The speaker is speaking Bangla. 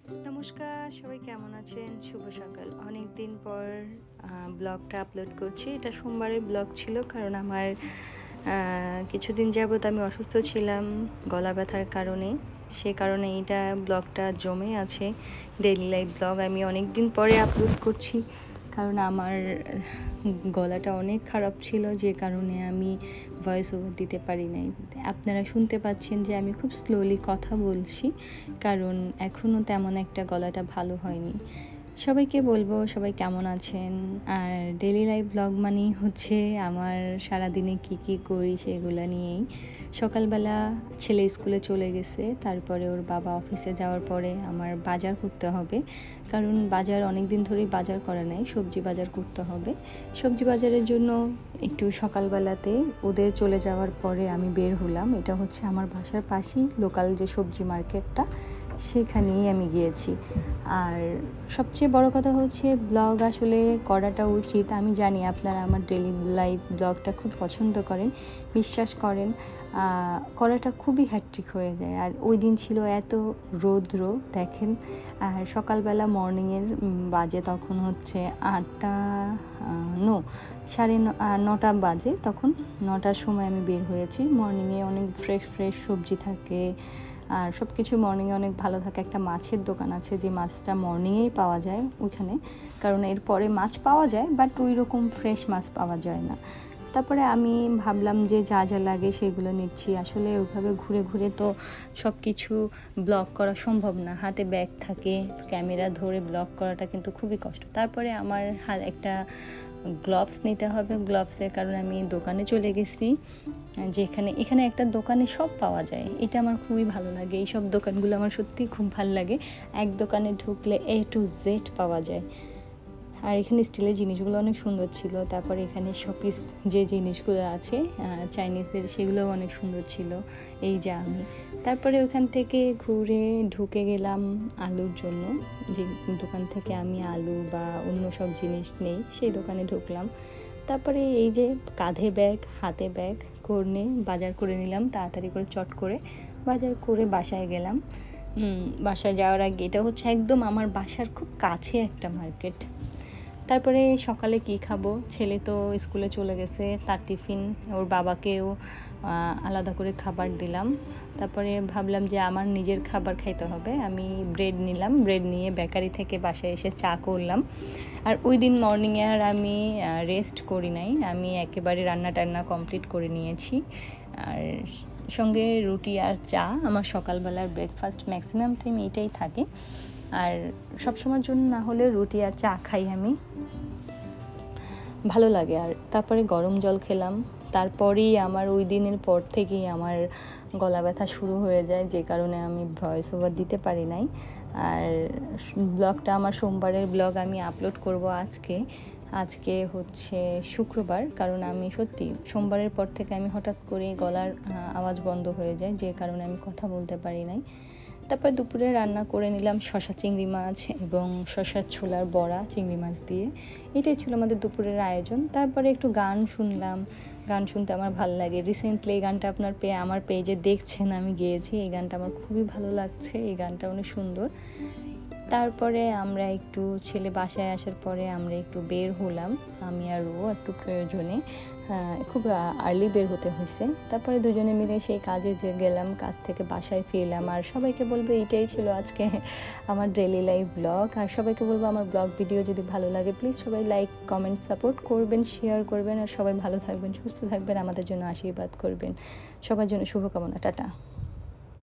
নমস্কার, সবাই কেমন আছেন? শুভ সকাল। অনেকদিন পর ব্লগটা আপলোড করছি। এটা সোমবারের ব্লগ ছিল, কারণ আমার কিছুদিন যাবৎ আমি অসুস্থ ছিলাম গলা ব্যথার কারণে। সে কারণে এটা ব্লগটা জমে আছে। ডেইলি লাইফ ব্লগ আমি অনেক দিন পরে আপলোড করছি, কারণ আমার গলাটা অনেক খারাপ ছিল, যে কারণে আমি ভয়েস ওভার দিতে পারি নাই। আপনারা শুনতে পাচ্ছেন যে আমি খুব স্লোলি কথা বলছি, কারণ এখনও তেমন একটা গলাটা ভালো হয়নি। সবাইকে বলবো সবাই কেমন আছেন। আর ডেইলি লাইফ ব্লগ মানেই হচ্ছে আমার সারাদিনে কি করি সেগুলো নিয়েই। সকালবেলা ছেলে স্কুলে চলে গেছে, তারপরে ওর বাবা অফিসে যাওয়ার পরে আমার বাজার করতে হবে, কারণ বাজার অনেক দিন ধরেই বাজার করা নাই, সবজি বাজার করতে হবে। সবজি বাজারের জন্য একটু সকালবেলাতে ওদের চলে যাওয়ার পরে আমি বের হলাম। এটা হচ্ছে আমার বাসার পাশেই লোকাল যে সবজি মার্কেটটা, সেখানেই আমি গিয়েছি। আর সবচেয়ে বড় কথা হচ্ছে ব্লগ আসলে করাটা উচিত। আমি জানি আপনারা আমার ডেইলি লাইফ ব্লগটা খুব পছন্দ করেন, বিশ্বাস করেন। করাটা খুবই হ্যাট্রিক হয়ে যায়। আর ওই দিন ছিল এত রৌদ্র দেখেন। আর সকালবেলা মর্নিংয়ের বাজে তখন হচ্ছে 8টা সাড়ে 9টা বাজে, তখন 9টার সময় আমি বের হয়েছি। মর্নিংয়ে অনেক ফ্রেশ সবজি থাকে, আর সব কিছু মর্নিংয়ে অনেক ভালো থাকে। একটা মাছের দোকান আছে, যে মাছটা মর্নিংয়েই পাওয়া যায় ওইখানে, কারণ এরপরে মাছ পাওয়া যায় বাট ওই রকম ফ্রেশ মাছ পাওয়া যায় না। তারপরে আমি ভাবলাম যে যা লাগে সেগুলো নিচ্ছি। আসলে ওইভাবে ঘুরে তো সব কিছু ব্লগ করা সম্ভব না, হাতে ব্যাগ থাকে, ক্যামেরা ধরে ব্লগ করাটা কিন্তু খুবই কষ্ট। তারপরে আমার একটা গ্লাভস নিতে হবে। গ্লাভসের কারণে আমি দোকানে চলে গেছি, এখানে একটা দোকানে সব পাওয়া যায়। এটা আমার খুবই ভালো লাগে, এইসব দোকানগুলো আমার সত্যিই খুব ভালো লাগে। এক দোকানে ঢুকলে A to Z পাওয়া যায়। আর এখানে স্টিলের জিনিসগুলো অনেক সুন্দর ছিল। তারপরে এখানে শপিস যে জিনিসগুলো আছে চাইনিজের, সেগুলোও অনেক সুন্দর ছিল। এই যে আমি তারপরে ওখান থেকে ঘুরে ঢুকে গেলাম আলুর জন্য, যে দোকান থেকে আমি আলু বা অন্য সব জিনিস নেই, সেই দোকানে ঢুকলাম। তারপরে এই যে কাঁধে ব্যাগ হাতে ব্যাগ করে বাজার করে নিলাম, তাড়াতাড়ি করে চট করে বাজার করে বাসায় গেলাম। বাসায় যাওয়ার আগে, এটা হচ্ছে একদম আমার বাসার খুব কাছে একটা মার্কেট। তারপরে সকালে কি খাবো, ছেলে তো স্কুলে চলে গেছে, তার টিফিন, ওর বাবাকেও আলাদা করে খাবার দিলাম। তারপরে ভাবলাম যে আমার নিজের খাবার খাইতে হবে। আমি ব্রেড নিলাম, ব্রেড নিয়ে বেকারি থেকে বাসায় এসে চা করলাম। আর ওই দিন মর্নিংয়ে আর আমি রেস্ট করি নাই, আমি একেবারে রান্না কমপ্লিট করে নিয়েছি। আর সঙ্গে রুটি আর চা, আমার সকালবেলার ব্রেকফাস্ট ম্যাক্সিমাম টাইম এইটাই থাকে। আর সবসময়ের জন্য না হলে রুটি আর চা খাই আমি, ভালো লাগে। আর তারপরে গরম জল খেলাম। তারপরেই আমার ওই দিনের পর থেকেই আমার গলা ব্যথা শুরু হয়ে যায়, যে কারণে আমি ভয়েস ওভার দিতে পারি নাই। আর ব্লগটা আমার সোমবারের ব্লগ আমি আপলোড করব আজকে হচ্ছে শুক্রবার, কারণ আমি সত্যি সোমবারের পর থেকে আমি হঠাৎ করে গলার আওয়াজ বন্ধ হয়ে যায়, যে কারণে আমি কথা বলতে পারি নাই। তারপর দুপুরে রান্না করে নিলাম শসা চিংড়ি মাছ এবং শসার ছোলার বড়া চিংড়ি মাছ দিয়ে। এটাই ছিল আমাদের দুপুরের আয়োজন। তারপরে একটু গান শুনলাম, গান শুনতে আমার ভালো লাগে। রিসেন্টলি এই গানটা আমার পেজে দেখছেন, আমি গেয়েছি। এই গানটা আমার খুবই ভালো লাগছে, এই গানটা অনেক সুন্দর। তারপরে আমরা একটু ছেলে বাসায় আসার পরে আমরা একটু বের হলাম, আমি আর ও একটু প্রয়োজনে, খুব আর্লি বের হতে হয়েছে। তারপরে দুজনে মিলে সেই কাজে গেলাম, কাজ থেকে বাসায় ফিরলাম। আর সবাইকে বলবো এইটাই ছিল আজকে আমার ডেইলি লাইফ ব্লগ। আর সবাইকে বলবো আমার ব্লগ ভিডিও যদি ভালো লাগে প্লিজ সবাই লাইক কমেন্ট সাপোর্ট করবেন, শেয়ার করবেন। আর সবাই ভালো থাকবেন, সুস্থ থাকবেন, আমাদের জন্য আশীর্বাদ করবেন। সবার জন্য শুভকামনা। টাটা।